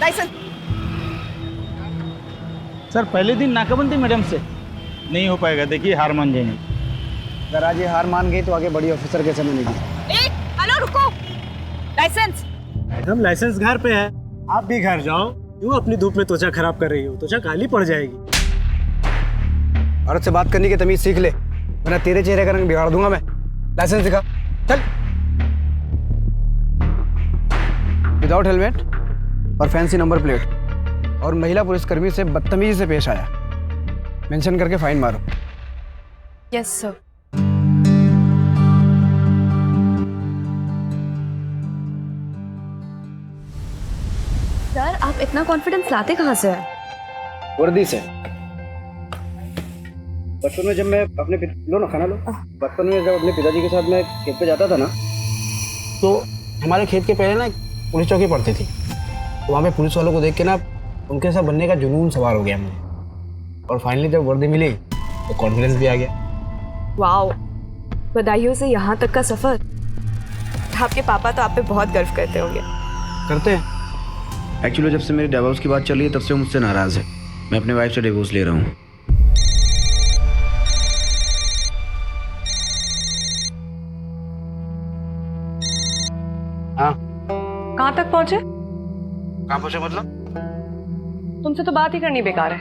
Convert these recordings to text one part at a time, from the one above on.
Licence. Sir पहले दिन नाकाबंदी मैडम से नहीं हो पाएगा, देखिए हार मान जाएंगे। अगर आज ये हार मान गई तो आगे बड़ी ऑफिसर कैसे बनेगी? एक हेलो रुको, लाइसेंस। मैडम लाइसेंस घर पे है, आप भी घर जाओ। क्यों अपनी धूप में त्वचा खराब कर रही हो? त्वचा काली पड़ जाएगी। औरत से बात करने की तमीज सीख ले, वरना तेरे चेहरे का रंग बिगाड़ दूंगा मैं। लाइसेंस दिखा, चल। विदाउट हेलमेट और फैंसी नंबर प्लेट और महिला पुलिसकर्मी से बदतमीजी से पेश आया, मेंशन करके फाइन मारो। Yes sir. सर आप इतना कॉन्फिडेंस लाते कहाँ से है? वर्दी से। बचपन में जब मैं अपने लो ना खाना लो। बचपन में जब अपने पिताजी के साथ मैं खेत पे जाता था ना, तो हमारे खेत के पहले ना एक पुलिस चौकी पड़ती थी। तो वहाँ पे पुलिस वालों को देख के ना उनके साथ बनने का जुनून सवार हो गया मुझे। और फाइनली जब वर्दी मिली तो कॉन्फिडेंस भी आ गया। वाओ, बधाइयों से यहाँ तक का सफर। आपके पापा तो आप पे बहुत गर्व करते होंगे। करते हैं। एक्चुअली जब से मेरे डिवोर्स की बात चल रही है तब से वो मुझसे नाराज है। मैं अपने वाइफ से डिवोर्स ले रहा हूँ। हाँ। कहाँ तक पहुँचे? कहाँ पहुँचे मतलब? तुमसे तो बात ही करनी बेकार है।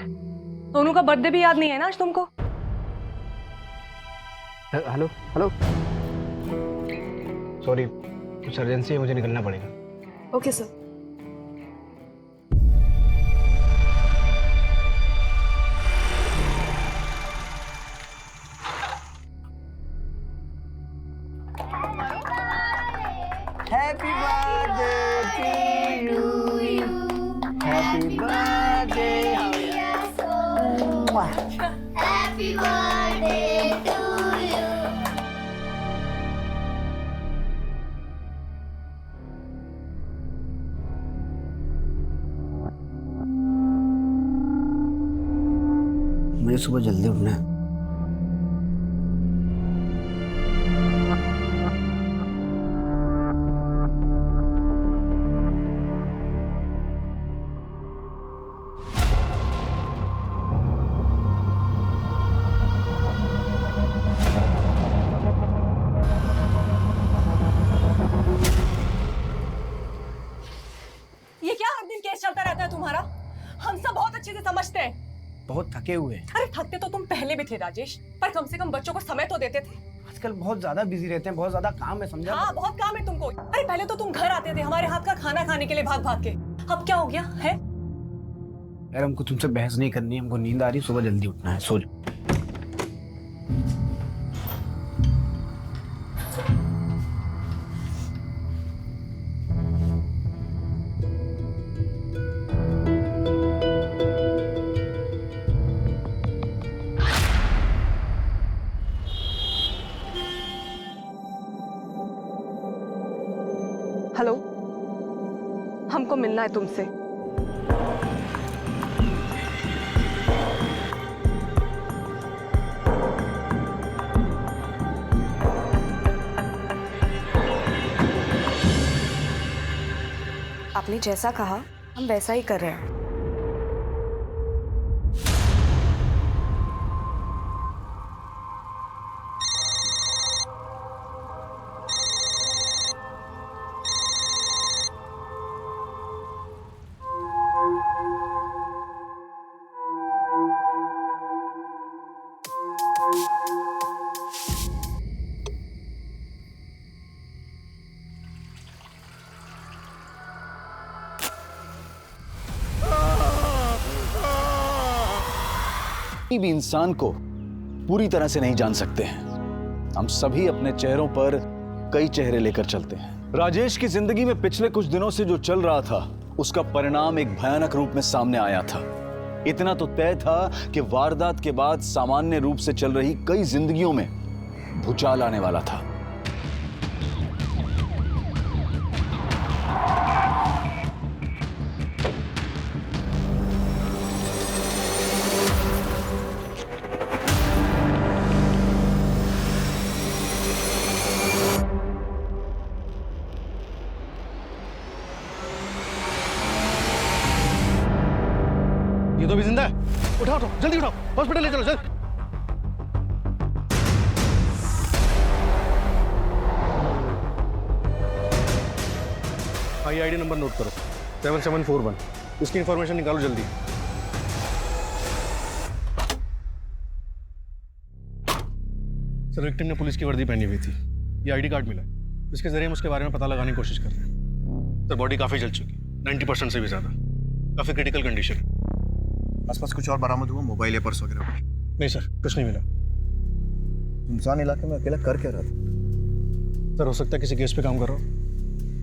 सोनू का बर्थडे भी याद नहीं है ना आज तुमको? हेलो हेलो, सॉरी कुछ अर्जेंसी है, मुझे निकलना पड़ेगा। Okay sir. Happy birthday to you. Happy birthday. Happy birthday to you. मुझे सुबह जल्दी उठना है। ये क्या हर दिन केस चलता रहता है तुम्हारा? हम सब बहुत अच्छे से समझते हैं। बहुत थके हुए। अरे थकते तो तुम पहले भी थे राजेश, पर कम से कम बच्चों को समय तो देते थे। आजकल बहुत ज्यादा बिजी रहते हैं, बहुत ज्यादा काम है, समझा? हाँ बहुत काम है तुमको। अरे पहले तो तुम घर आते थे हमारे हाथ का खाना खाने के लिए भाग भाग के। अब क्या हो गया है? यार हमको तुमसे बहस नहीं करनी, हमको नींद आ रही, सुबह जल्दी उठना है, सो जाओ। हेलो, हमको मिलना है तुमसे। आपने जैसा कहा हम वैसा ही कर रहे हैं। किसी भी इंसान को पूरी तरह से नहीं जान सकते हैं। हम सभी अपने चेहरों पर कई चेहरे लेकर चलते हैं। राजेश की जिंदगी में पिछले कुछ दिनों से जो चल रहा था उसका परिणाम एक भयानक रूप में सामने आया था। इतना तो तय था कि वारदात के बाद सामान्य रूप से चल रही कई जिंदगियों में भूचाल आने वाला था। ये तो भी जिंदा है। उठाओ उठाओ, जल्दी उठाओ, हॉस्पिटल ले चलो जल्दी। आइए आईडी नंबर नोट करो, 7741। इसकी इंफॉर्मेशन निकालो जल्दी। सर, विक्टिम ने पुलिस की वर्दी पहनी हुई थी, ये आईडी कार्ड मिला, इसके जरिए हम उसके बारे में पता लगाने की कोशिश कर रहे हैं। सर, बॉडी काफी जल चुकी, 90% से भी ज्यादा, काफी क्रिटिकल कंडीशन है। आसपास कुछ और बरामद हुआ, मोबाइल या पर्स वगैरह? नहीं सर, कुछ नहीं मिला। सुनसान इलाके में अकेला कर क्या रहा था? सर, हो सकता है किसी केस पे काम कर रहा हूँ।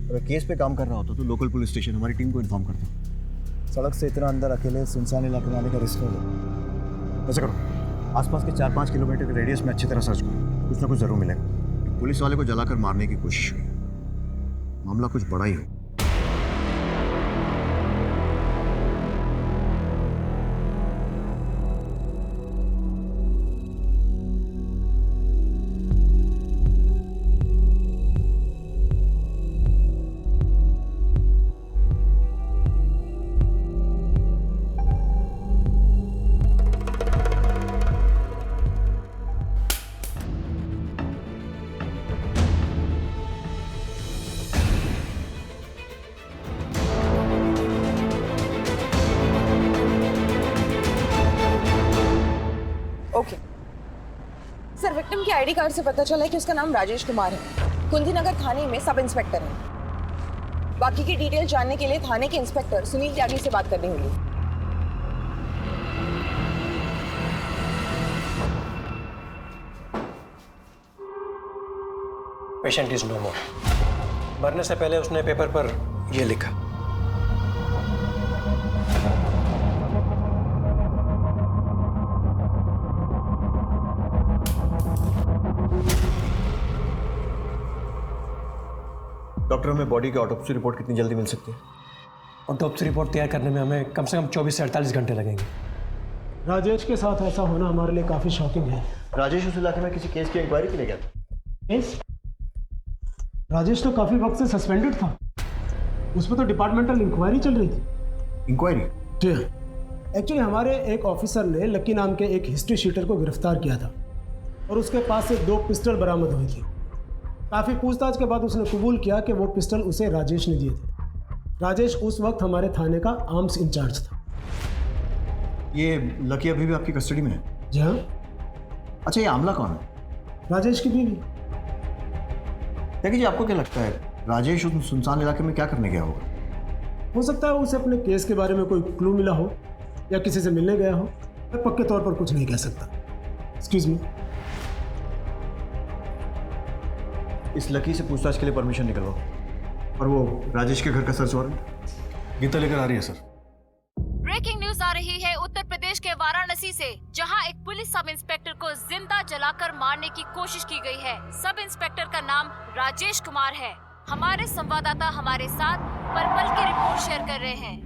अगर केस पे काम कर रहा होता तो लोकल पुलिस स्टेशन हमारी टीम को इन्फॉर्म करता। सड़क से इतना अंदर अकेले सुनसान इलाके में आने का रिस्क होगा। ऐसा करो, आसपास के 4-5 किलोमीटर के रेडियस में अच्छी तरह सर्च करो, कुछ ना कुछ जरूर मिलेगा। पुलिस वाले को जलाकर मारने की कोशिश हुई, मामला कुछ बड़ा ही हो। ओके सर, विक्टिम के आईडी कार्ड से पता चला है कि उसका नाम राजेश कुमार है, कुंदीनगर थाने में सब इंस्पेक्टर है। बाकी की डिटेल जानने के लिए थाने के इंस्पेक्टर सुनील त्यागी से बात करनी होगी। पेशेंट इज नो मोर। मरने से पहले उसने पेपर पर यह लिखा। डॉक्टर, हमें बॉडी की ऑटोप्सी रिपोर्ट कितनी जल्दी मिल सकती है? ऑटोप्सी रिपोर्ट तैयार करने में हमें कम से कम 24 से 48 घंटे लगेंगे। राजेश के साथ ऐसा होना हमारे लिए काफ़ी शॉकिंग है। राजेश उस इलाके में किसी केस की इंक्वायरी के लिए गया था? केस? राजेश तो काफ़ी वक्त से सस्पेंडेड था, उस पर तो डिपार्टमेंटल इंक्वायरी चल रही थी। इंक्वायरी? जी हाँ, एक्चुअली हमारे एक ऑफिसर ने लकी नाम के एक हिस्ट्री शीटर को गिरफ्तार किया था और उसके पास से 2 पिस्टल बरामद हुई थी। काफ़ी पूछताछ के बाद उसने कबूल किया कि वो पिस्टल उसे राजेश ने दिए थे। राजेश उस वक्त हमारे थाने का आर्म्स इंचार्ज था। ये लकी अभी भी आपकी कस्टडी में है? जी हाँ। अच्छा, ये आमला कौन है? राजेश की बीवी। देखिए जी, आपको क्या लगता है राजेश उस सुनसान इलाके में क्या करने गया होगा? हो सकता है उसे अपने केस के बारे में कोई क्लू मिला हो या किसी से मिलने गया हो। मैं पक्के तौर पर कुछ नहीं कह सकता। Excuse me. इस लकी से पूछताछ के लिए परमिशन निकलवाओ। और वो राजेश के घर का सर्च वारंट गीता लेकर आ रही है सर। ब्रेकिंग न्यूज आ रही है उत्तर प्रदेश के वाराणसी से, जहां एक पुलिस सब इंस्पेक्टर को जिंदा जलाकर मारने की कोशिश की गई है। सब इंस्पेक्टर का नाम राजेश कुमार है। हमारे संवाददाता हमारे साथ पल की रिपोर्ट शेयर कर रहे हैं।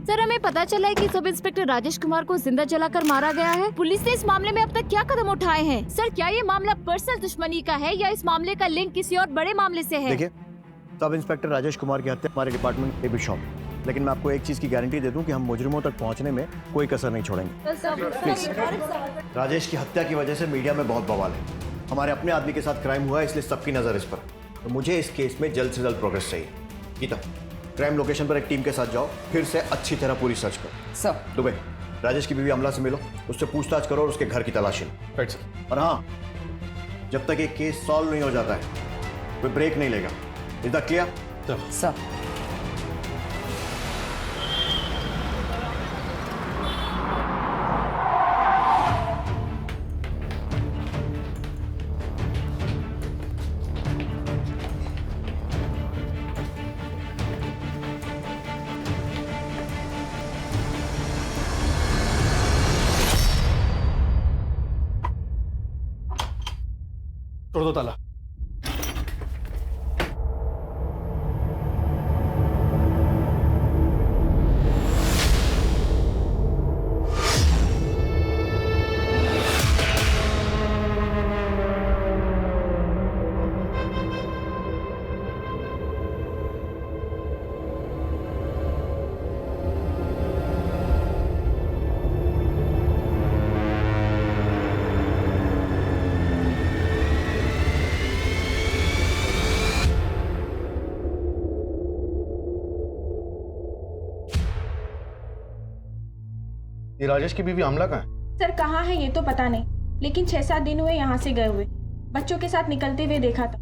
सर, हमें पता चला है कि सब इंस्पेक्टर राजेश कुमार को जिंदा जलाकर मारा गया है। पुलिस ने इस मामले में अब तक क्या कदम उठाए हैं? सर, क्या ये मामला पर्सनल दुश्मनी का है या इस मामले का लिंक किसी और बड़े मामले से है? देखिए, सब इंस्पेक्टर राजेश कुमार की हत्या हमारे डिपार्टमेंट के भी शौक, लेकिन मैं आपको एक चीज की गारंटी दे दूं कि हम मुजरिमों तक पहुंचने में कोई कसर नहीं छोड़ेंगे। प्लीज। राजेश की हत्या की वजह से मीडिया में बहुत बवाल है। हमारे अपने आदमी के साथ क्राइम हुआ है, इसलिए सबकी नजर इस पर। तो मुझे इस केस में जल्द से जल्द प्रोग्रेस चाहिए। गीता, क्राइम लोकेशन पर एक टीम के साथ जाओ, फिर से अच्छी तरह पूरी सर्च करो। सर। दुबे, राजेश की बीवी अमला से मिलो, उससे पूछताछ करो और उसके घर की तलाशी लो। Right sir. और हाँ, जब तक ये केस सॉल्व नहीं हो जाता है कोई ब्रेक नहीं लेगा। Is that clear? सर। तोड़ दो ताला। ये राजेश की बीवी आमला कहाँ है? सर कहाँ है ये तो पता नहीं, लेकिन 6-7 दिन हुए यहाँ से गए हुए। बच्चों के साथ निकलते हुए देखा था।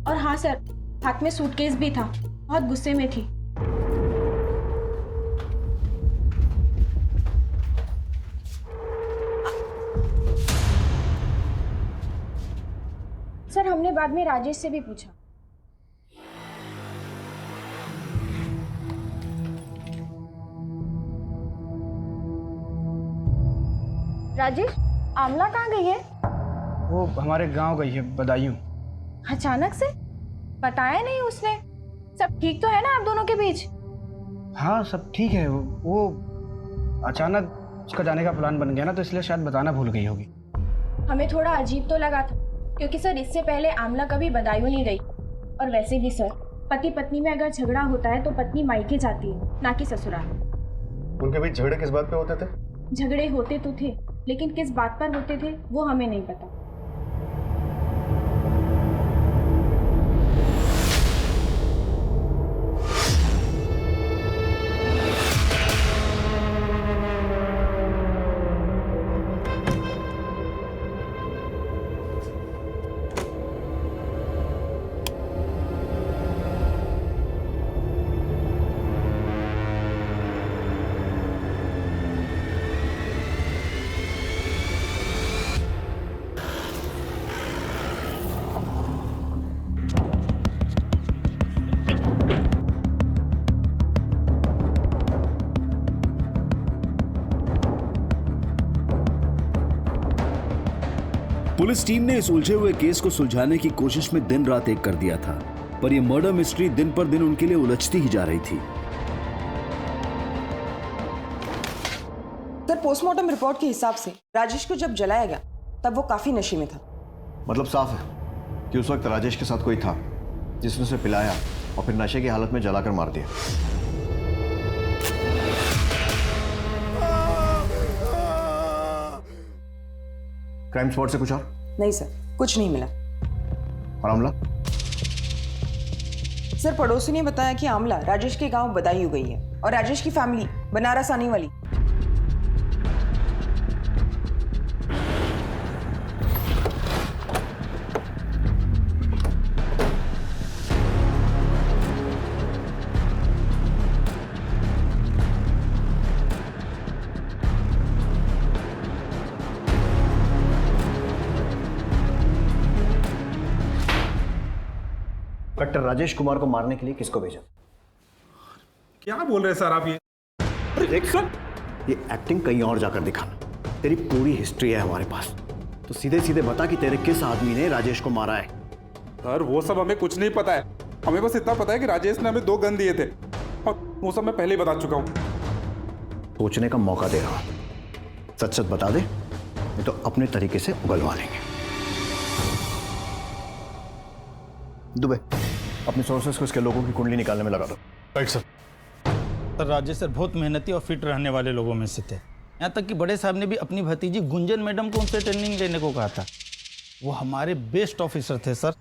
और हाँ सर, हाथ में सूटकेस भी था। बहुत गुस्से में थी। सर हमने बाद में राजेश से भी पूछा। राजेश, आमला कहाँ गई है? वो हमारे गांव गई है, बदायूं। अचानक से? बताया नहीं उसने। सब ठीक तो है ना आप दोनों के बीच? हाँ सब ठीक है। वो अचानक उसका जाने का प्लान बन गया ना, तो इसलिए शायद बताना भूल गई होगी। हमें थोड़ा अजीब तो लगा था, क्योंकि सर इससे पहले आमला कभी बदायूं नहीं गई। और वैसे भी सर, पति पत्नी में अगर झगड़ा होता है तो पत्नी मायके जाती है, ना कि ससुराल। उनके बीच झगड़े किस बात पे होते थे? झगड़े होते तो थे, लेकिन किस बात पर होते थे वो हमें नहीं पता। पुलिस टीम ने इस उलझे हुए केस को सुलझाने की कोशिश में दिन रात एक कर दिया था, पर यह मर्डर मिस्ट्री दिन पर दिन उनके लिए उलझती ही जा रही थी। सर पोस्टमार्टम रिपोर्ट के हिसाब से राजेश को जब जलाया गया तब वो काफी नशे में था। मतलब साफ है कि उस वक्त राजेश के साथ कोई था जिसने उसे पिलाया और फिर नशे की हालत में जलाकर मार दिया। क्राइम स्पॉट से कुछ और? नहीं सर, कुछ नहीं मिला। और आमला? सर पड़ोसी ने बताया कि आमला राजेश के गांव बदायूं गई है और राजेश की फैमिली बनारस आने वाली। डॉक्टर राजेश कुमार को मारने के लिए किसको भेजा? क्या बोल रहे हैं सर आप ये? देख सर, ये एक्टिंग कहीं और जाकर दिखाना। तेरी पूरी हिस्ट्री है हमारे पास, तो सीधे सीधे बता कि तेरे किस आदमी ने राजेश को मारा है। सर वो सब हमें कुछ नहीं पता है, हमें बस इतना पता है कि राजेश ने हमें 2 गन दिए थे और वो सब मैं पहले ही बता चुका हूँ। सोचने का मौका दे रहा हूं। सच सच बता दे, नहीं तो अपने तरीके से उगलवा लेंगे। दुबे, अपने सोर्सेस को इसके लोगों की कुंडली निकालने में लगा दो। Right sir. Sir Rajesh sir बहुत मेहनती और फिट रहने वाले लोगों में से थे। यहाँ तक कि बड़े साहब ने भी अपनी भतीजी गुंजन मैडम को उनसे ट्रेनिंग लेने को कहा था। वो हमारे बेस्ट ऑफिसर थे सर,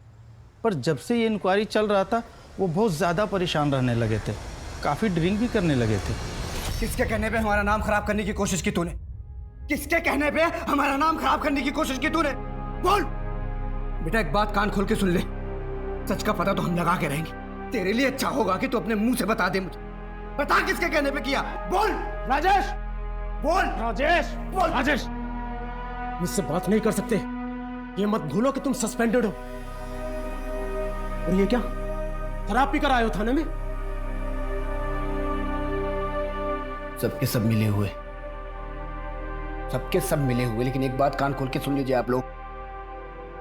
पर जब से ये इंक्वायरी चल रहा था वो बहुत ज़्यादा परेशान रहने लगे थे, काफ़ी ड्रिंक भी करने लगे थे। किसके कहने पे हमारा नाम खराब करने की कोशिश की तूने? किसके कहने पे हमारा नाम खराब करने की कोशिश की तूने? बोल बेटा, एक बात कान खोल के सुन ले। सच का पता तो हम लगा के रहेंगे। तेरे लिए अच्छा होगा कि तू अपने मुंह से बता दे मुझे। बता किसके कहने पे किया? बोल राजेश, बोल राजेश, बोल राजेश। मुझसे बात नहीं कर सकते, ये मत भूलो कि तुम सस्पेंडेड हो। और ये क्या, शराब पीकर आए हो थाने में? सबके सब मिले हुए, सबके सब मिले हुए, लेकिन एक बात कान खोल के सुन लीजिए आप लोग,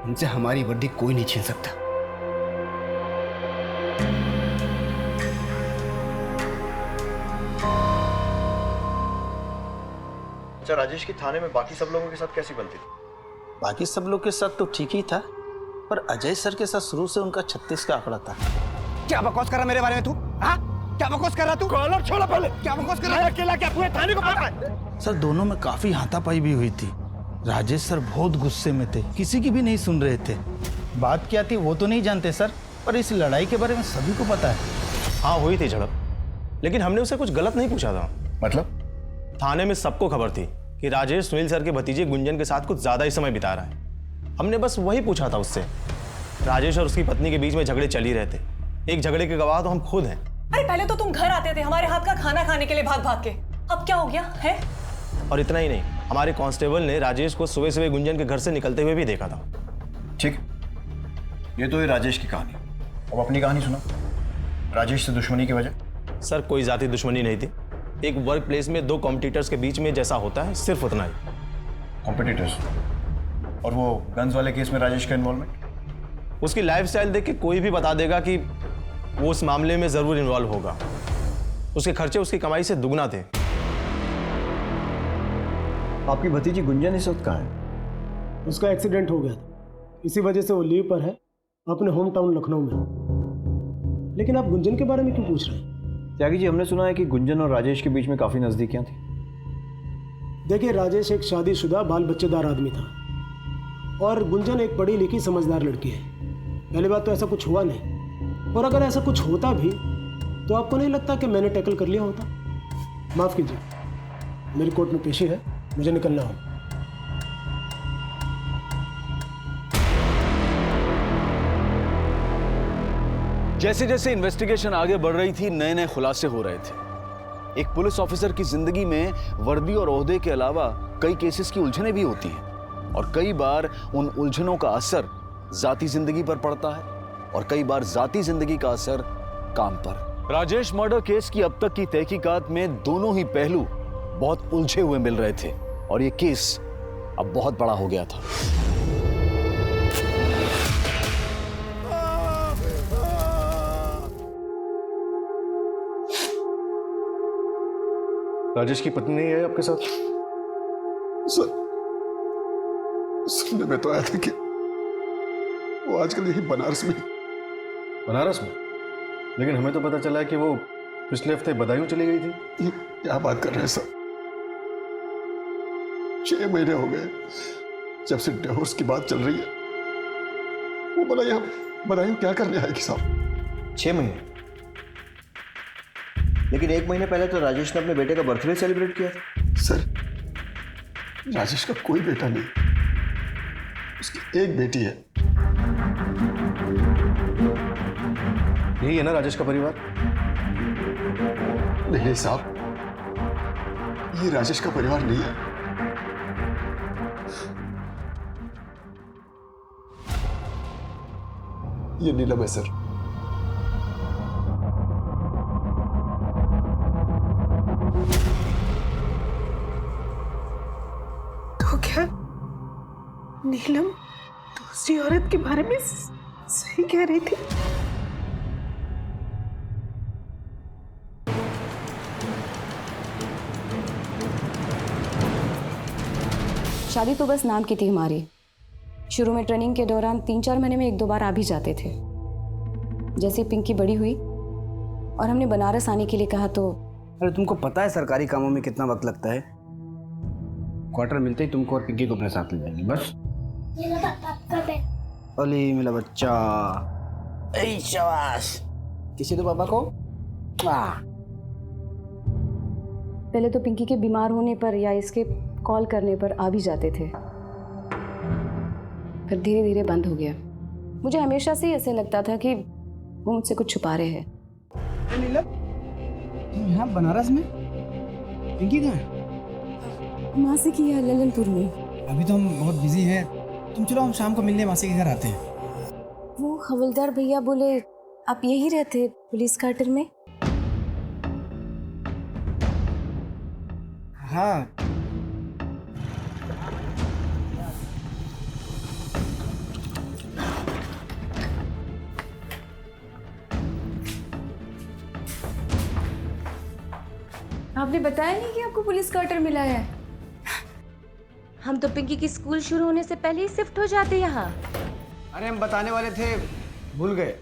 उनसे हमारी वर्दी कोई नहीं छीन सकता। अच्छा, राजेश की थाने में बाकी सब लोगों के साथ कैसी बनती थी? बाकी सब लोग के साथ तो ठीक ही था, पर अजय सर के साथ शुरू से उनका 36 का आंकड़ा था। क्या बकवास कर रहा मेरे बारे में तू? हाँ, क्या बकवास कर रहा तू? कॉलर छोड़ा पहले। क्या बकवास कर रहा? अकेला क्या पूरे थाने को पता है? सर दोनों में काफी हाथापाई भी हुई थी। राजेश सर बहुत गुस्से में थे, किसी की भी नहीं सुन रहे थे। बात क्या थी वो तो नहीं जानते सर, पर इस लड़ाई के बारे में सभी को पता है। हाँ हुई थी झड़प, लेकिन हमने उसे कुछ गलत नहीं पूछा था। मतलब? थाने में सबको खबर थी कि राजेश सुनील सर के भतीजे गुंजन के साथ कुछ ज्यादा ही समय बिता रहा है। हमने बस वही पूछा था उससे। राजेश और उसकी पत्नी के बीच में झगड़े चल ही रहते। एक झगड़े के गवाह तो हम खुद हैं। अरे पहले तो तुम घर आते थे हमारे हाथ का खाना खाने के लिए भाग भाग के, अब क्या हो गया है? और इतना ही नहीं, हमारे कांस्टेबल ने राजेश को सुबह सुबह गुंजन के घर से निकलते हुए भी देखा था। ठीक, ये तो है राजेश की कहानी। अब अपनी कहानी सुनो। राजेश से दुश्मनी की वजह? सर कोई जाति दुश्मनी नहीं थी। एक वर्क प्लेस में दो कॉम्पिटिटर्स के बीच में जैसा होता है, सिर्फ उतना ही। कॉम्पिटिटर्स? और वो गन्स वाले केस में राजेश का इन्वॉल्वमेंट? उसकी लाइफस्टाइल देख के कोई भी बता देगा कि वो उस मामले में जरूर इन्वॉल्व होगा। उसके खर्चे उसकी कमाई से दुगना थे। आपकी भतीजी गुंजन इस वक्त कहाँ है? उसका एक्सीडेंट हो गया था, इसी वजह से वो लीव पर है अपने होम टाउन लखनऊ में। लेकिन आप गुंजन के बारे में क्यों पूछ रहे हैं? त्यागी जी, हमने सुना है कि गुंजन और राजेश के बीच में काफी नजदीकियां थी। देखिए, राजेश एक शादीशुदा बाल बच्चेदार आदमी था और गुंजन एक पढ़ी लिखी समझदार लड़की है। पहली बात तो ऐसा कुछ हुआ नहीं, और अगर ऐसा कुछ होता भी तो आपको नहीं लगता कि मैंने टैकल कर लिया होता? माफ कीजिए, मेरी कोर्ट में पेशी है, मुझे निकलना हो। जैसे जैसे इन्वेस्टिगेशन आगे बढ़ रही थी, नए नए खुलासे हो रहे थे। एक पुलिस ऑफिसर की जिंदगी में वर्दी और ओहदे के अलावा कई केसेस की उलझनें भी होती हैं, और कई बार उन उलझनों का असर जाती जिंदगी पर पड़ता है, और कई बार जाती जिंदगी का असर काम पर। राजेश मर्डर केस की अब तक की तहकीकात में दोनों ही पहलू बहुत उलझे हुए मिल रहे थे, और ये केस अब बहुत बड़ा हो गया था। राजेश की पत्नी नहीं है आपके साथ? सर, सुनने में तो आया था कि वो आजकल यही बनारस में। बनारस में? लेकिन हमें तो पता चला है कि वो पिछले हफ्ते बदायूं चली गई थी। ये क्या बात कर रहे हैं सर? 6 महीने हो गए जब से डिवोर्स की बात चल रही है। वो बदायूं क्या करने आएगी साहब? 6 महीने? लेकिन 1 महीने पहले तो राजेश ने अपने बेटे का बर्थडे सेलिब्रेट किया था। सर, राजेश का कोई बेटा नहीं, उसकी एक बेटी है। यही है ना राजेश का परिवार? नहीं साहब, ये राजेश का परिवार नहीं है। ये नीलम है सर। तो क्या नीलम दूसरी औरत के बारे में सही कह रही थी? शादी तो बस नाम की थी हमारी। शुरू में ट्रेनिंग के दौरान 3-4 महीने में 1-2 बार आ भी जाते थे। जैसे पिंकी बड़ी हुई और हमने बनारस आने के लिए कहा तो। अरे तुमको पता है सरकारी कामों में कितना वक्त लगता है? क्वार्टर मिलते ही तुमको और पिंकी को अपने साथ ले जाएंगे बस। अली मेरा बच्चा, ऐ शाबाश। किसी तो पापा को पहले तो पिंकी के बीमार होने पर या इसके कॉल करने पर आ भी जाते थे, फिर धीरे धीरे बंद हो गया। मुझे हमेशा से ही ऐसे लगता था कि वो मुझसे कुछ छुपा रहे हैं। नीलम, तुम यहाँ बनारस में? पिंकी कहाँ है? मासी की है ललनपुर में। अभी तो हम बहुत बिजी हैं, तुम चलो हम शाम को मिलने मासी के घर आते हैं। वो हवलदार भैया बोले आप यही रहते पुलिस क्वार्टर में? हाँ। आपने बताया नहीं कि आपको पुलिस क्वार्टर मिला है? हम तो पिंकी की स्कूल शुरू होने से पहले ही शिफ्ट हो जाते यहाँ। अरे हम बताने वाले थे, भूल गए।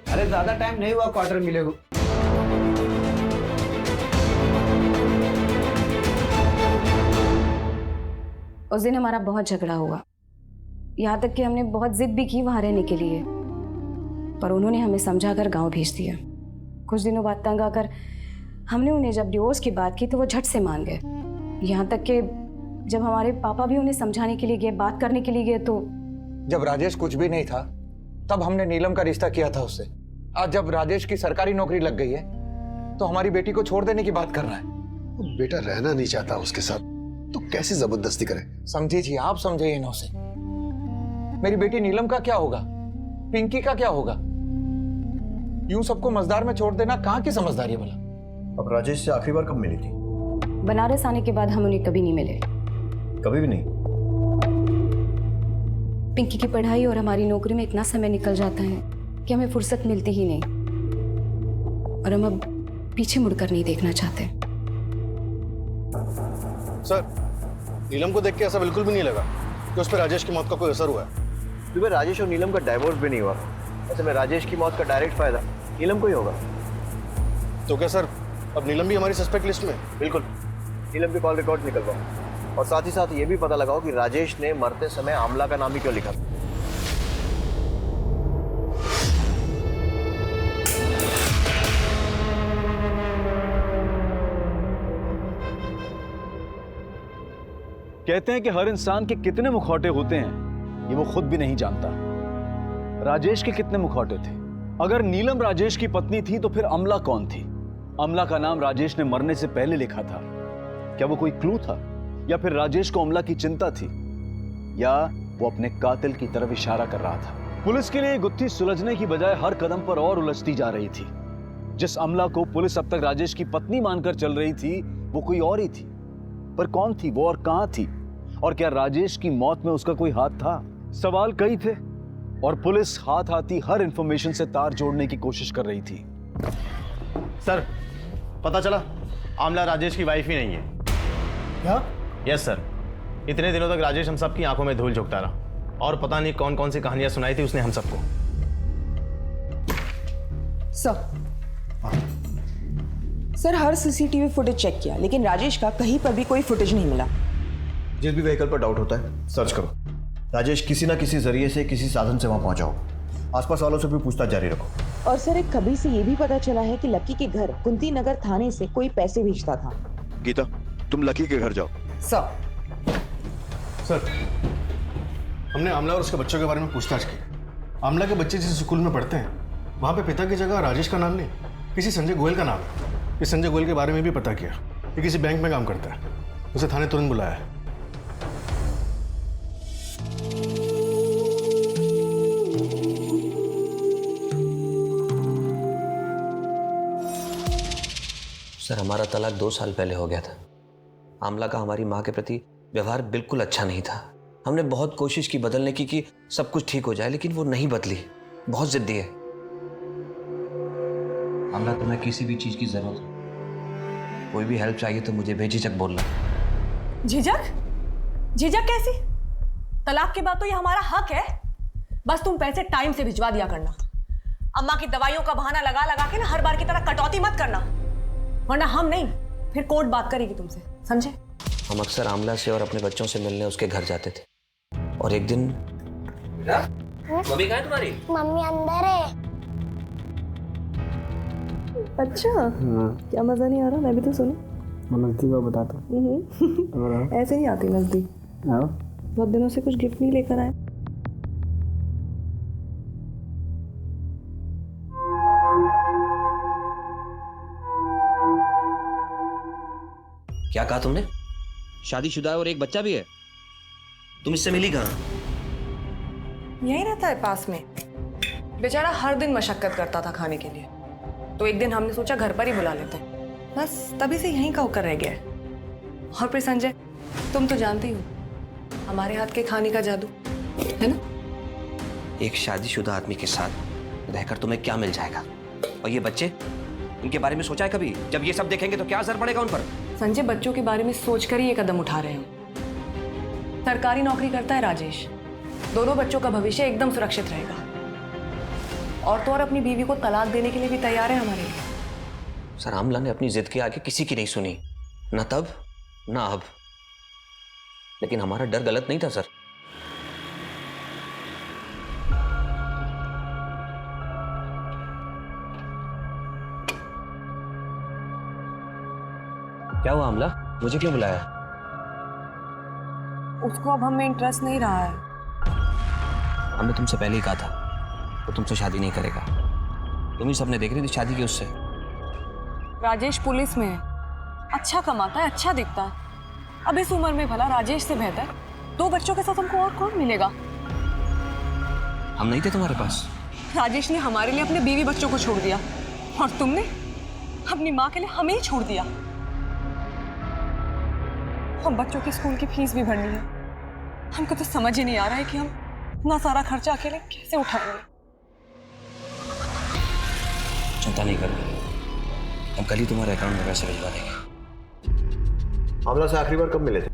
अरे ज्यादा टाइम नहीं हुआ क्वार्टर मिले को। उस दिन हमारा बहुत झगड़ा हुआ, यहाँ तक कि हमने बहुत जिद भी की वहां रहने के लिए, पर उन्होंने हमें समझाकर गांव भेज दिया। कुछ दिनों बाद तंग आकर हमने उन्हें जब डिवोर्स की बात की तो वो झट से मान गए। यहाँ तक कि जब हमारे पापा भी उन्हें समझाने के लिए गए, बात करने के लिए गए, तो जब राजेश कुछ भी नहीं था तब हमने नीलम का रिश्ता किया था उससे। आज जब राजेश की सरकारी नौकरी लग गई है तो हमारी बेटी को छोड़ देने की बात कर रहा है। तो बेटा रहना नहीं चाहता उसके साथ, तो कैसे जबरदस्ती करे? समझी थी, आप समझिए ना उसे। मेरी बेटी नीलम का क्या होगा, पिंकी का क्या होगा? यूं सबको मजदार में छोड़ देना कहाँ की समझदारी है भला? अब राजेश से आखिरी बार कब मिली थी? बनारस आने के बाद हम उन्हें कभी नहीं मिले। कभी भी नहीं? पिंकी की पढ़ाई और हमारी नौकरी में इतना समय निकल जाता है कि हमें फुर्सत मिलती ही नहीं, और हम अब पीछे मुड़कर नहीं देखना चाहते। सर, नीलम को देख के ऐसा बिल्कुल भी नहीं लगा कि उस पर राजेश की मौत का कोई असर हुआ है। क्योंकि राजेश और नीलम का डाइवोर्स भी नहीं हुआ। ऐसे में राजेश की मौत का डायरेक्ट फायदा नीलम को ही होगा। तो क्या सर, अब नीलम भी हमारी सस्पेक्ट लिस्ट में? बिल्कुल, नीलम के कॉल रिकॉर्ड निकलवाओ और साथ ही साथ ये भी पता लगाओ कि राजेश ने मरते समय आमला का नाम ही क्यों लिखा। कहते हैं कि हर इंसान के कितने मुखौटे होते हैं ये वो खुद भी नहीं जानता। राजेश के कितने मुखौटे थे? अगर नीलम राजेश की पत्नी थी तो फिर अमला कौन थी? अमला का नाम राजेश ने मरने से पहले लिखा था। क्या वो कोई क्लू था, या फिर राजेश को अमला की चिंता थी, या वो अपने कातिल की तरफ इशारा कर रहा था? पुलिस के लिए गुत्थी सुलझने की बजाय हर कदम पर और उलझती जा रही थी। जिस अमला को पुलिस अब तक राजेश की पत्नी मानकर चल रही थी वो कोई और ही थी। पर कौन थी वो और कहां थी? और क्या राजेश की मौत में उसका कोई हाथ था? सवाल कई थे और पुलिस हाथ आती हर इंफॉर्मेशन से तार जोड़ने की कोशिश कर रही थी। सर, पता चला आमला राजेश की वाइफ ही नहीं है। क्या? यस सर, इतने दिनों तक राजेश हम सबकी आंखों में धूल झोंकता रहा और पता नहीं कौन कौन सी कहानियां सुनाई थी उसने हम सबको। सर, हर सीसीटीवी फुटेज चेक किया लेकिन राजेश का कहीं पर भी कोई फुटेज नहीं मिला। जिस भी व्हीकल पर डाउट होता है सर्च करो। राजेश किसी ना किसी जरिए से, किसी साधन से वहां पहुंचा हो। आसपास वालों से भी पूछताछ जारी रखो। और सर, एक खबरी से ये भी पता चला है कि लक्की के घर कुंती नगर थाने से कोई पैसे भेजता था। गीता, तुम लकी के घर जाओ। सर, हमने आमला और उसके बच्चों के बारे में पूछताछ की। आमला के बच्चे जिस स्कूल में पढ़ते हैं वहाँ पे पिता की जगह राजेश का नाम नहीं, किसी संजय गोयल का नाम है। इस संजय गोयल के बारे में भी पता किया, ये किसी बैंक में काम करता है। उसे थाने तुरंत बुलाया है। सर, हमारा तलाक 2 साल पहले हो गया था। आमला का हमारी माँ के प्रति व्यवहार बिल्कुल अच्छा नहीं था। हमने बहुत कोशिश की बदलने की कि सब कुछ ठीक हो जाए, लेकिन वो नहीं बदली। बहुत जिद्दी है। आमला, तुम्हें किसी भी चीज की जरूरत हो, कोई भी हेल्प चाहिए तो मुझे बेझिझक बोलना। झिझक? झिझक कैसी? तलाक के बाद तो ये हमारा हक है। बस तुम पैसे टाइम से भिजवा दिया करना। अम्मा की दवाइयों का बहाना लगा लगा के ना हर बार की तरह कटौती मत करना, वरना हम नहीं फिर कोर्ट बात करेगी तुमसे, समझे? हम अक्सर आमला से और अपने बच्चों से मिलने उसके घर जाते थे, और एक दिन मम्मी कहाँ है तुम्हारी? मम्मी अंदर है। अच्छा, क्या मजा नहीं आ रहा? मैं भी तो सुनूं। नजदीक और बताता हूँ। ऐसे नहीं आती नजदीक। बहुत दिनों से कुछ गिफ्ट नहीं लेकर आए। क्या कहा तुमने? शादीशुदा है और एक बच्चा भी है? तुम इससे मिली कहाँ? यही रहता है पास में। बेचारा हर दिन मशक्कत करता था खाने के लिए, तो एक दिन हमने सोचा घर पर ही बुला लेते हैं। बस तभी से यहीं का होकर रह गया है। और फिर संजय, तुम तो जानते ही हो हमारे हाथ के खाने का जादू है ना। एक शादीशुदा आदमी के साथ रहकर तुम्हें क्या मिल जाएगा? और ये बच्चे, इनके बारे में सोचा है कभी? जब ये सब देखेंगे तो क्या असर पड़ेगा उन पर? संजय, बच्चों के बारे में सोचकर ही ये कदम उठा रहे हैं। सरकारी नौकरी करता है राजेश, दोनों बच्चों का भविष्य एकदम सुरक्षित रहेगा। और तो और अपनी बीवी को तलाक देने के लिए भी तैयार है हमारे लिए। सर, आमला ने अपनी जिद के आगे किसी की नहीं सुनी, ना तब ना अब। लेकिन हमारा डर गलत नहीं था सर। क्या हुआ आमला, मुझे क्यों बुलाया? उसको अब हमें इंटरेस्ट नहीं रहा है। हमने तुमसे पहले ही कहा था वो तुमसे शादी नहीं करेगा। तुम ही सबने देख रही थी शादी की उससे। राजेश पुलिस में है, अच्छा कमाता है, अच्छा दिखता है। अब इस उम्र में भला राजेश से बेहतर 2 बच्चों के साथ हमको और कौन मिलेगा? हम नहीं थे तुम्हारे पास? राजेश ने हमारे लिए अपने बीवी बच्चों को छोड़ दिया और तुमने अपनी माँ के लिए हमें ही छोड़ दिया। हम बच्चों की स्कूल की फीस भी भरनी है। हमको तो समझ ही नहीं आ रहा है कि हम इतना सारा खर्चा अकेले कैसे उठाएंगे। चिंता नहीं करो, हम कल ही तुम्हारे अकाउंट में पैसे भिजवा देंगे। आमला से आखिरी बार कब मिले थे?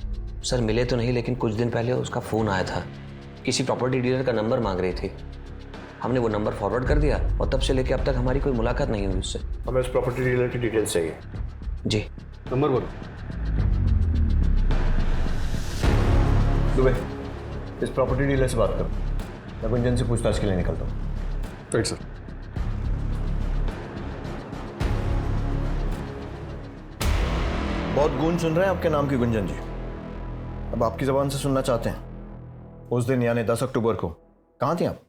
सर मिले तो नहीं, लेकिन कुछ दिन पहले उसका फोन आया था। किसी प्रॉपर्टी डीलर का नंबर मांग रही थी। हमने वो नंबर फॉरवर्ड कर दिया और तब से लेके अब तक हमारी कोई मुलाकात नहीं हुई उससे। हमें उस प्रॉपर्टी डीलर की डिटेल्स चाहिए। जी। नंबर बोलो। दुबे, इस प्रॉपर्टी डीलर से बात करो। मैं गुंजन से पूछताछ के लिए निकलता हूँ। Right sir. बहुत गूंज सुन रहे हैं आपके नाम की गुंजन जी। अब आपकी जबान से सुनना चाहते हैं, उस दिन यानी 10 अक्टूबर को कहाँ थी आप?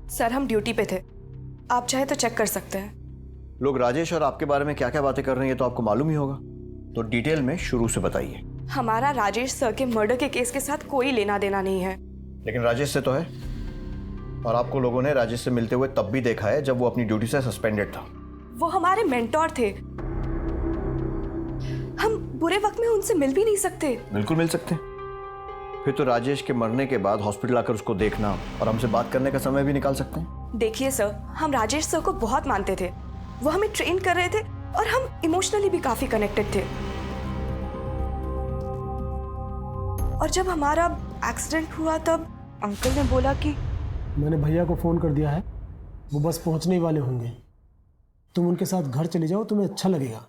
सर हम ड्यूटी पे थे, आप चाहे तो चेक कर सकते हैं। लोग राजेश और आपके बारे में क्या क्या बातें कर रहे हैं तो आपको मालूम ही होगा, तो डिटेल में शुरू से बताइए। हमारा राजेश सर के मर्डर के केस के साथ कोई लेना देना नहीं है। लेकिन राजेश से तो है, और आपको लोगों ने राजेश से मिलते हुए तब भी देखा है जब वो अपनी ड्यूटी से सस्पेंडेड था। वो हमारे मेंटोर थे, हम बुरे वक्त में उनसे मिल भी नहीं सकते। बिल्कुल मिल सकते हैं। फिर तो राजेश के मरने के बाद हॉस्पिटल आकर उसको देखना और हमसे बात करने का समय भी निकाल सकते हैं। देखिए सर, हम राजेश सर को बहुत मानते थे, वो हमें ट्रेन कर रहे थे और हम इमोशनली भी काफी कनेक्टेड थे। और जब हमारा एक्सीडेंट हुआ तब अंकल ने बोला कि मैंने भैया को फोन कर दिया है, वो बस पहुंचने ही वाले होंगे, तुम उनके साथ घर चले जाओ, तुम्हें अच्छा लगेगा।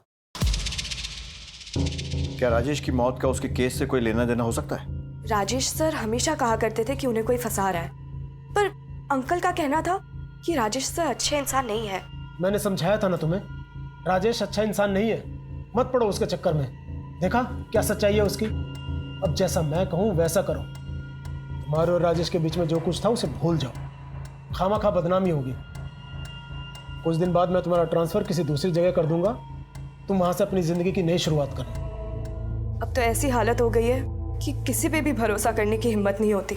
क्या राजेश की मौत का उसके केस से कोई लेना देना हो सकता है? राजेश सर हमेशा कहा करते थे कि उन्हें कोई फंसा रहा है, पर अंकल का कहना था कि राजेश सर अच्छे इंसान नहीं है। मैंने समझाया था ना तुम्हें, राजेश अच्छा इंसान नहीं है, मत पड़ो उसके चक्कर में। देखा क्या सच्चाई है उसकी। अब जैसा मैं कहूँ वैसा करो। तुम्हारे और राजेश के बीच में जो कुछ था उसे भूल जाओ, खामा बदनामी होगी। कुछ दिन बाद मैं तुम्हारा ट्रांसफर किसी दूसरी जगह कर दूंगा, तुम वहां से अपनी जिंदगी की नई शुरुआत करना। अब तो ऐसी हालत हो गई है कि किसी पे भी भरोसा करने की हिम्मत नहीं होती।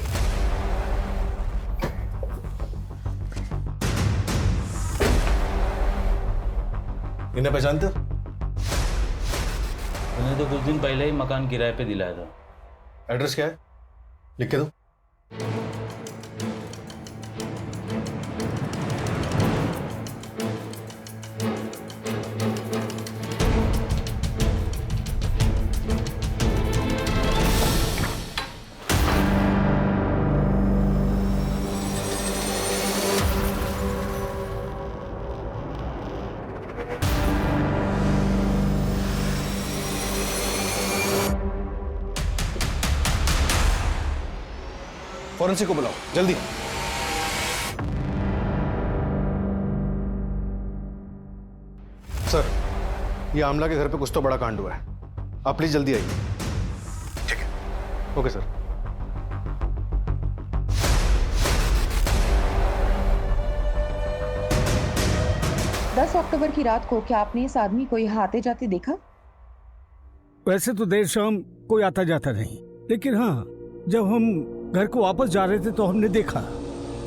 इन्हें पहचानते हो? मैंने तो कुछ दिन पहले ही मकान किराए पे दिलाया था। एड्रेस क्या है, लिख के दो। फॉरेंसिक को बुलाओ जल्दी। सर, ये आमला के घर पे कुछ तो बड़ा कांड हुआ है, आप प्लीज जल्दी आइए। ठीक है, ओके सर। दस अक्टूबर की रात को क्या आपने इस आदमी को यहाँ आते जाते देखा? वैसे तो देर शाम कोई आता जाता नहीं, लेकिन हाँ, जब हम घर को वापस जा रहे थे तो हमने देखा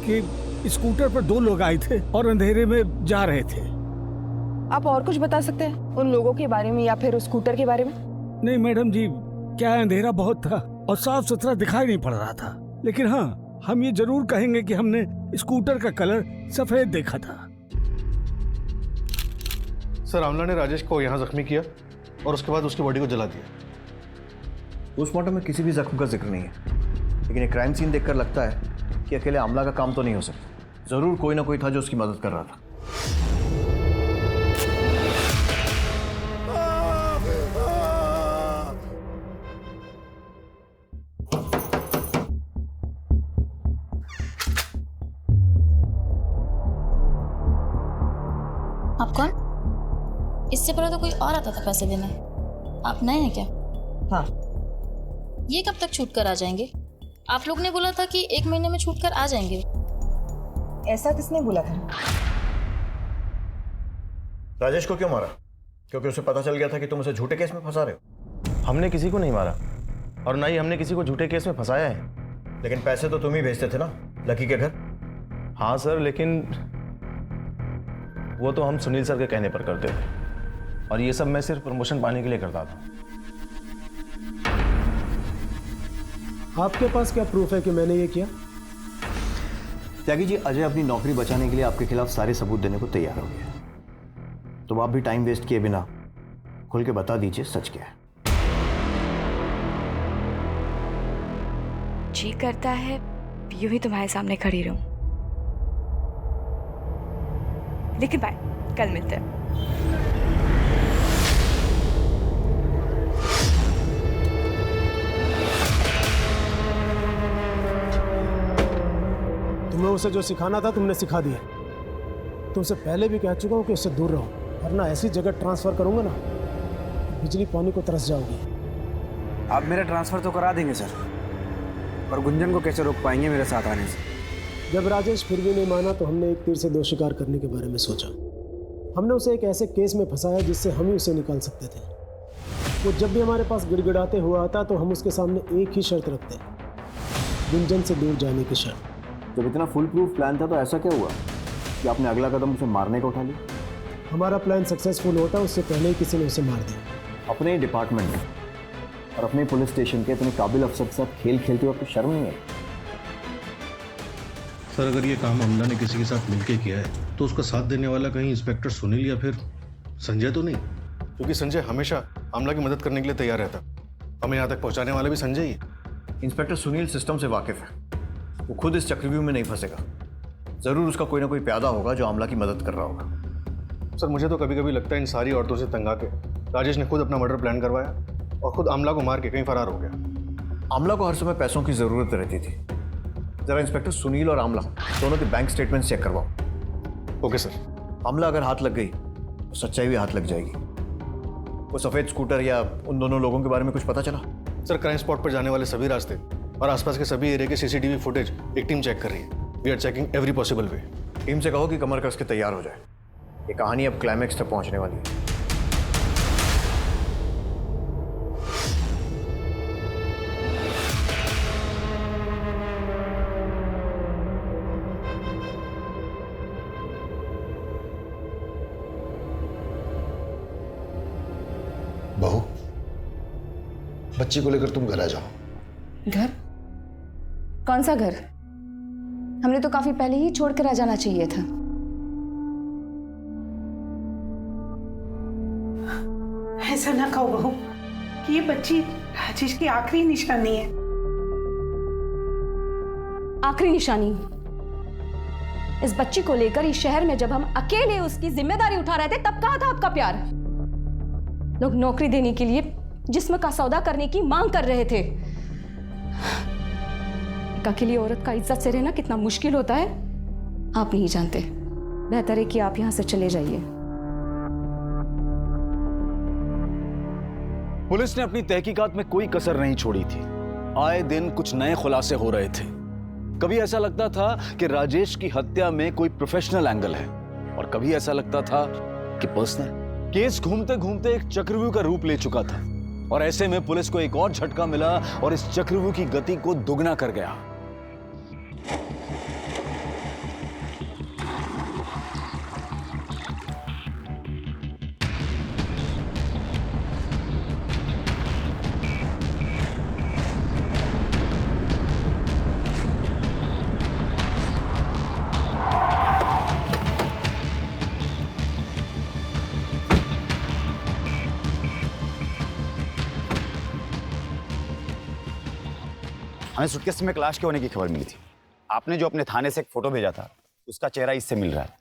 कि स्कूटर पर 2 लोग आए थे और अंधेरे में जा रहे थे। आप और कुछ बता सकते हैं उन लोगों के बारे में या फिर उस स्कूटर के बारे में? नहीं मैडम जी, क्या अंधेरा बहुत था और साफ सुथरा दिखाई नहीं पड़ रहा था, लेकिन हाँ, हम ये जरूर कहेंगे कि हमने स्कूटर का कलर सफेद देखा था। सर, आमला ने राजेश को यहाँ जख्मी किया और उसके बाद उसकी बॉडी को जला दिया। पोस्टमार्टम में किसी भी जख्म का जिक्र नहीं है, लेकिन एक क्राइम सीन देखकर लगता है कि अकेले आमला का काम तो नहीं हो सकता। जरूर कोई ना कोई था जो उसकी मदद कर रहा था। आप कौन? इससे पहले तो कोई और आता था पैसे देने। आप नए हैं क्या? हाँ। ये कब तक छूट कर आ जाएंगे? आप लोग ने बोला था कि 1 महीने में छूट कर आ जाएंगे। ऐसा किसने बोला था? राजेश को क्यों मारा? क्योंकि उसे पता चल गया था कि तुम उसे झूठे केस में फंसा रहे हो। हमने किसी को नहीं मारा और ना ही हमने किसी को झूठे केस में फंसाया है। लेकिन पैसे तो तुम ही भेजते थे ना लकी के घर। हाँ सर, लेकिन वो तो हम सुनील सर के कहने पर करते थे और ये सब मैं सिर्फ प्रमोशन पाने के लिए करता था। आपके पास क्या प्रूफ है कि मैंने ये किया? त्यागी जी, अजय अपनी नौकरी बचाने के लिए आपके खिलाफ सारे सबूत देने को तैयार हो गया। तो आप भी टाइम वेस्ट किए बिना खुल के बता दीजिए सच क्या है। जी करता है यूं ही तुम्हारे सामने खड़ी रहूं, लेकिन बाय, कल मिलते हैं। तुम्हें उसे जो सिखाना था तुमने सिखा दिया। तुमसे पहले भी कह चुका हूं कि उससे दूर रहो, वरना ऐसी जगह ट्रांसफर करूंगा ना, बिजली पानी को तरस जाओगी। आप मेरा ट्रांसफर तो करा देंगे सर, और गुंजन को कैसे रोक पाएंगे मेरे साथ आने से? जब राजेश फिर भी नहीं माना तो हमने एक तीर से दो शिकार करने के बारे में सोचा। हमने उसे एक ऐसे केस में फंसाया जिससे हम ही उसे निकाल सकते थे। वो जब भी हमारे पास गिड़गिड़ाते हुआ आता तो हम उसके सामने एक ही शर्त रखते, गुंजन से दूर जाने की शर्त। जब इतना फुल प्रूफ प्लान था तो ऐसा क्या हुआ कि आपने अगला कदम उसे मारने का उठा लिया? हमारा प्लान सक्सेसफुल होता उससे पहले ही किसी ने उसे मार दिया। अपने ही डिपार्टमेंट में और अपने पुलिस स्टेशन के इतने काबिल अफसर के साथ खेल खेलते हुए आपको शर्म नहीं है? सर, अगर ये काम अमला ने किसी के साथ मिलके किया है तो उसका साथ देने वाला कहीं इंस्पेक्टर सुनील या फिर संजय तो नहीं? क्योंकि संजय हमेशा अमला की मदद करने के लिए तैयार रहता। हमें यहाँ तक पहुँचाने वाला भी संजय ही है। इंस्पेक्टर सुनील सिस्टम से वाकिफ है, वो खुद इस चक्रव्यूह में नहीं फंसेगा। जरूर उसका कोई ना कोई प्यादा होगा जो अमला की मदद कर रहा होगा। सर, मुझे तो कभी कभी लगता है इन सारी औरतों से तंग आके राजेश ने खुद अपना मर्डर प्लान करवाया और खुद अमला को मार के कहीं फरार हो गया। अमला को हर समय पैसों की जरूरत रहती थी। जरा इंस्पेक्टर सुनील और अमला दोनों के बैंक स्टेटमेंट चेक करवाओ। Okay sir. अमला अगर हाथ लग गई तो सच्चाई भी हाथ लग जाएगी। वो सफेद स्कूटर या उन दोनों लोगों के बारे में कुछ पता चला? सर, क्राइम स्पॉट पर जाने वाले सभी रास्ते और आसपास के सभी एरिया के सीसीटीवी फुटेज एक टीम चेक कर रही है। We are checking every possible way. Team से कहो कि कमर कस के तैयार हो जाए, ये कहानी अब क्लाइमैक्स तक पहुंचने वाली है। बहू, बच्ची को लेकर तुम घर आ जाओ। घर? कौन सा घर? हमने तो काफी पहले ही छोड़कर आ जाना चाहिए था। ऐसा ना कहो बहू कि ये बच्ची राजेश की आखिरी निशानी है। आखिरी निशानी? इस बच्ची को लेकर इस शहर में जब हम अकेले उसकी जिम्मेदारी उठा रहे थे तब कहाँ था आपका प्यार? लोग नौकरी देने के लिए जिस्म का सौदा करने की मांग कर रहे थे। एक अकेली औरत का इज्जत से रहना कितना मुश्किल होता है आप नहीं जानते। बेहतर है कि आप यहां से चले जाइए। पुलिस ने अपनी तहकीकात में कोई कसर नहीं छोड़ी थी। आए दिन कुछ नए खुलासे हो रहे थे। कभी ऐसा लगता था कि राजेश की हत्या में कोई प्रोफेशनल एंगल है और कभी ऐसा लगता था कि पर्सनल। केस घूमते घूमते एक चक्रव्यूह का रूप ले चुका था और ऐसे में पुलिस को एक और झटका मिला और इस चक्रव्यूह की गति को दुगना कर गया। हमें सूटकेस में क्लाश के होने की खबर मिली थी। आपने जो अपने थाने से एक फोटो भेजा था उसका चेहरा इससे मिल रहा है।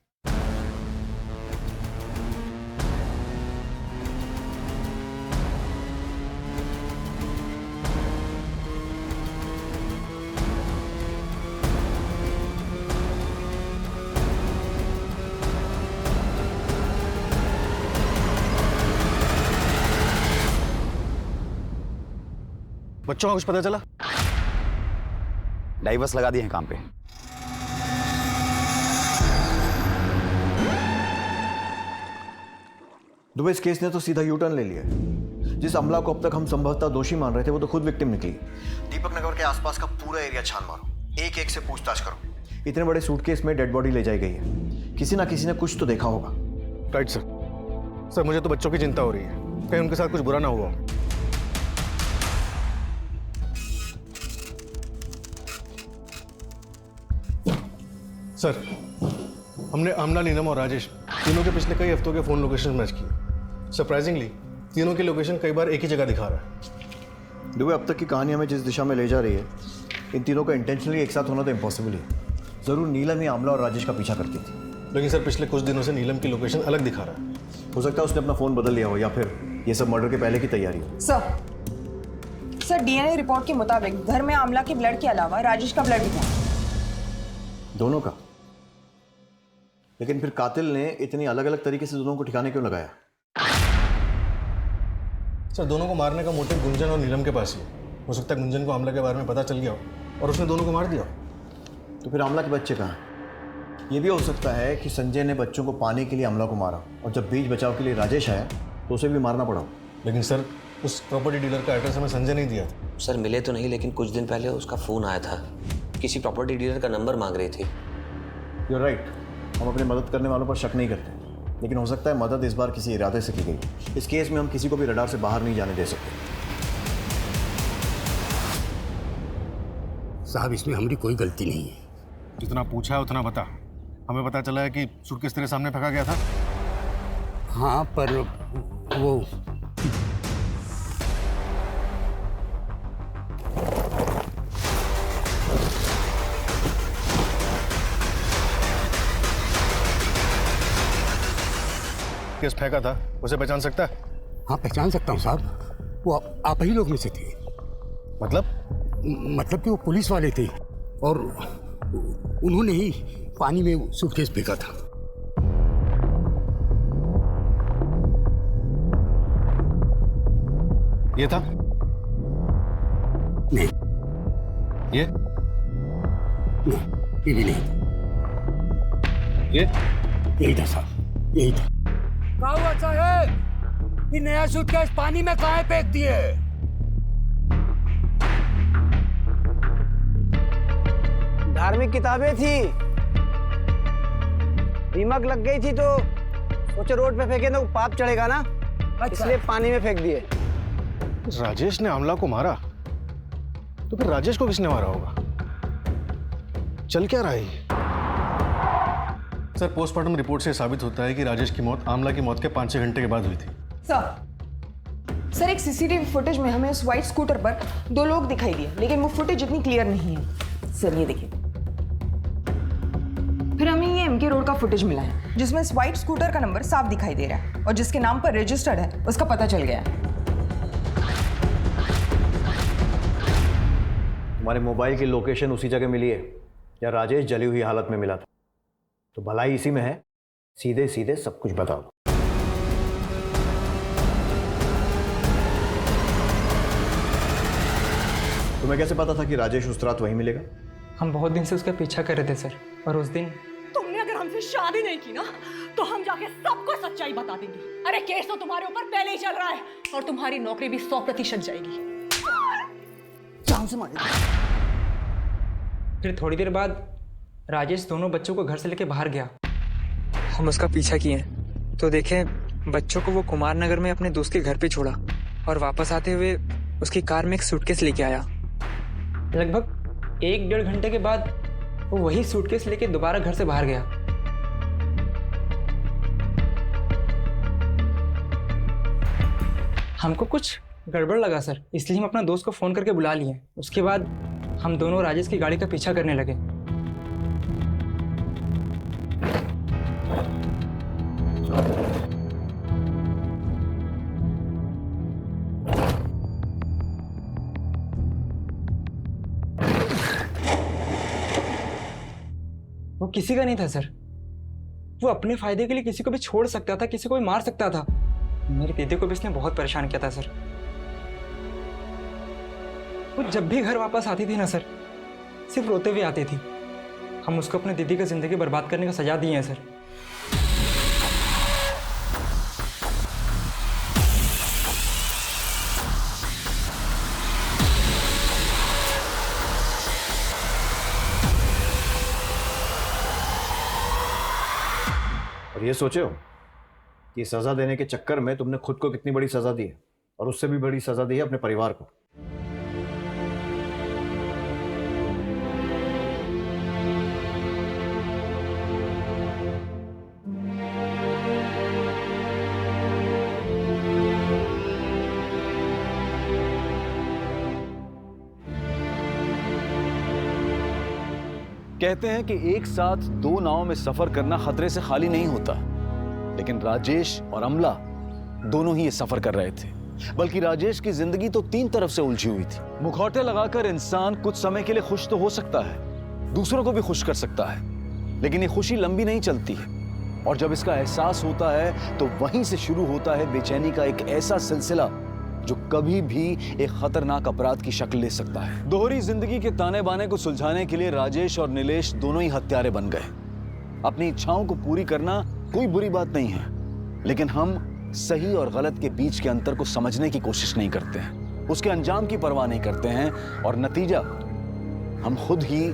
बच्चों का कुछ पता चला? डाइवर्स लगा दिए हैं काम पे। दुबे, इस केस ने तो सीधा यू टर्न ले लिया। जिस अमला को अब तक हम संभवतः दोषी मान रहे थे वो तो खुद विक्टिम निकली। दीपक नगर के आसपास का पूरा एरिया छान मारो, एक एक से पूछताछ करो। इतने बड़े सूटकेस में डेड बॉडी ले जाई गई है, किसी ना किसी ने कुछ तो देखा होगा। Right sir. सर मुझे तो बच्चों की चिंता हो रही है, कहीं उनके साथ कुछ बुरा ना हुआ। सर हमने आमला, नीलम और राजेश तीनों के पिछले कई हफ्तों के फोन लोकेशन मैच किए। सरप्राइजिंगली तीनों की लोकेशन कई बार एक ही जगह दिखा रहा है। दुबे, अब तक की कहानी हमें जिस दिशा में ले जा रही है, इन तीनों का इंटेंशनली एक साथ होना तो इम्पॉसिबल ही है। जरूर नीलम ही आमला और राजेश का पीछा करती थी। लेकिन सर पिछले कुछ दिनों से नीलम की लोकेशन अलग दिखा रहा है। हो सकता है उसने अपना फोन बदल लिया हो, या फिर ये सब मर्डर के पहले की तैयारी हो। सर डीएनए रिपोर्ट के मुताबिक घर में आमला के ब्लड के अलावा राजेश का ब्लड भी था। दोनों का? लेकिन फिर कातिल ने इतनी अलग अलग तरीके से दोनों को ठिकाने क्यों लगाया? सर दोनों को मारने का मोटिव गुंजन और नीलम के पास ही है। हो सकता है गुंजन को आमला के बारे में पता चल गया हो और उसने दोनों को मार दिया। तो फिर आमला के बच्चे कहाँ हैं? ये भी हो सकता है कि संजय ने बच्चों को पाने के लिए आमला को मारा, और जब बीच बचाव के लिए राजेश आया तो उसे भी मारना पड़ा। लेकिन सर उस प्रॉपर्टी डीलर का एड्रेस हमें संजय नहीं दिया था। सर मिले तो नहीं, लेकिन कुछ दिन पहले उसका फ़ोन आया था। किसी प्रॉपर्टी डीलर का नंबर मांग रही थी। You're right, हम अपनी मदद करने वालों पर शक नहीं करते, लेकिन हो सकता है मदद इस बार किसी इरादे से की गई। इस केस में हम किसी को भी रडार से बाहर नहीं जाने दे सकते। साहब इसमें हमारी कोई गलती नहीं है। जितना पूछा है उतना बता। हमें पता चला है कि सूटकेस तेरे सामने फेंका गया था। हाँ पर वो केस फेंका था, उसे पहचान सकता है? हाँ पहचान सकता हूँ साहब, वो आप ही लोग में से थे। मतलब कि वो पुलिस वाले थे और उन्होंने ही पानी में सूटकेस फेंका था। ये था? नहीं। ये? नहीं, ये भी नहीं। ये? यही था साहब, यही था। कहा हुआ साहब, ये नया सूटकेस पानी में काहे फेंक दिए? धार्मिक किताबें थी, दीमक लग गई थी तो सोचे रोड पे फेंके तो पाप चढ़ेगा ना, इसलिए पानी में फेंक दिए। राजेश ने आमला को मारा तो फिर राजेश को किसने मारा होगा? चल क्या रहा है ये? सर पोस्टमार्टम रिपोर्ट से साबित होता है कि राजेश की मौत आमला की मौत के 5-6 घंटे के बाद हुई थी। सर एक सीसीटीवी फुटेज में हमें उस व्हाइट स्कूटर पर 2 लोग दिखाई दिए, लेकिन वो फुटेज इतनी क्लियर नहीं है। सर ये देखिए, फिर हमें ये एमके रोड का फुटेज मिला है जिसमें इस व्हाइट स्कूटर का नंबर साफ दिखाई दे रहा है और जिसके नाम पर रजिस्टर्ड है उसका पता चल गया है। हमारे मोबाइल की लोकेशन उसी जगह मिली है या राजेश जली हुई हालत में मिला था, तो भलाई इसी में है, सीधे सीधे सब कुछ बता दो। तुम्हें कैसे पता था कि राजेश उस रात वहीं मिलेगा? हम बहुत दिन से उसका पीछा कर रहे थे सर, और उस दिन तुमने अगर हमसे शादी नहीं की ना तो हम जाके सबको सच्चाई बता देंगे। अरे केस तो तुम्हारे ऊपर पहले ही चल रहा है और तुम्हारी नौकरी भी 100% जाएगी। जान से मारेगा। फिर थोड़ी देर बाद राजेश दोनों बच्चों को घर से लेके बाहर गया। हम उसका पीछा किए तो देखें बच्चों को वो कुमार नगर में अपने दोस्त के घर पे छोड़ा और वापस आते हुए उसकी कार में एक सूटकेस लेके आया। लगभग 1-1.5 घंटे के बाद वो वही सूटकेस लेके दोबारा घर से बाहर गया। हमको कुछ गड़बड़ लगा सर, इसलिए हम अपना दोस्त को फोन करके बुला लिए। उसके बाद हम दोनों राजेश की गाड़ी का पीछा करने लगे। वो किसी का नहीं था सर, वो अपने फायदे के लिए किसी को भी छोड़ सकता था, किसी को भी मार सकता था। मेरे दीदी को भी इसने बहुत परेशान किया था सर। वो जब भी घर वापस आती थी ना सर, सिर्फ रोते हुए आती थी। हम उसको अपनी दीदी की जिंदगी बर्बाद करने का सजा दिए हैं सर। और ये सोचे हो कि सजा देने के चक्कर में तुमने खुद को कितनी बड़ी सजा दी है, और उससे भी बड़ी सजा दी है अपने परिवार को। कहते हैं कि एक साथ दो नावों में सफर करना खतरे से खाली नहीं होता, लेकिन राजेश और अमला दोनों ही ये सफर कर रहे थे। बल्कि राजेश की जिंदगी तो तीन तरफ से उलझी हुई थी। मुखौटे लगाकर इंसान कुछ समय के लिए खुश तो हो सकता है, दूसरों को भी खुश कर सकता है, लेकिन ये खुशी लंबी नहीं चलती है। और जब इसका एहसास होता है तो वहीं से शुरू होता है बेचैनी का एक ऐसा सिलसिला जो कभी भी एक खतरनाक अपराध की शक्ल ले सकता है। दोहरी जिंदगी के ताने बाने को सुलझाने के लिए राजेश और नीलेश दोनों ही हत्यारे बन गए। अपनी इच्छाओं को पूरी करना कोई बुरी बात नहीं है, लेकिन हम सही और गलत के बीच के अंतर को समझने की कोशिश नहीं करते हैं, उसके अंजाम की परवाह नहीं करते हैं, और नतीजा हम खुद ही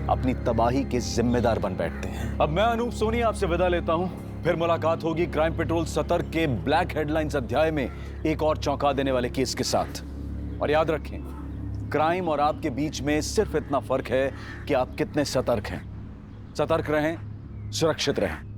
अपनी तबाही के जिम्मेदार बन बैठते हैं। अब मैं अनूप सोनी आपसे विदा लेता हूं। फिर मुलाकात होगी क्राइम पेट्रोल सतर्क के ब्लैक हेडलाइंस अध्याय में एक और चौंका देने वाले केस के साथ। और याद रखें, क्राइम और आपके बीच में सिर्फ इतना फर्क है कि आप कितने सतर्क हैं। सतर्क रहें, सुरक्षित रहें।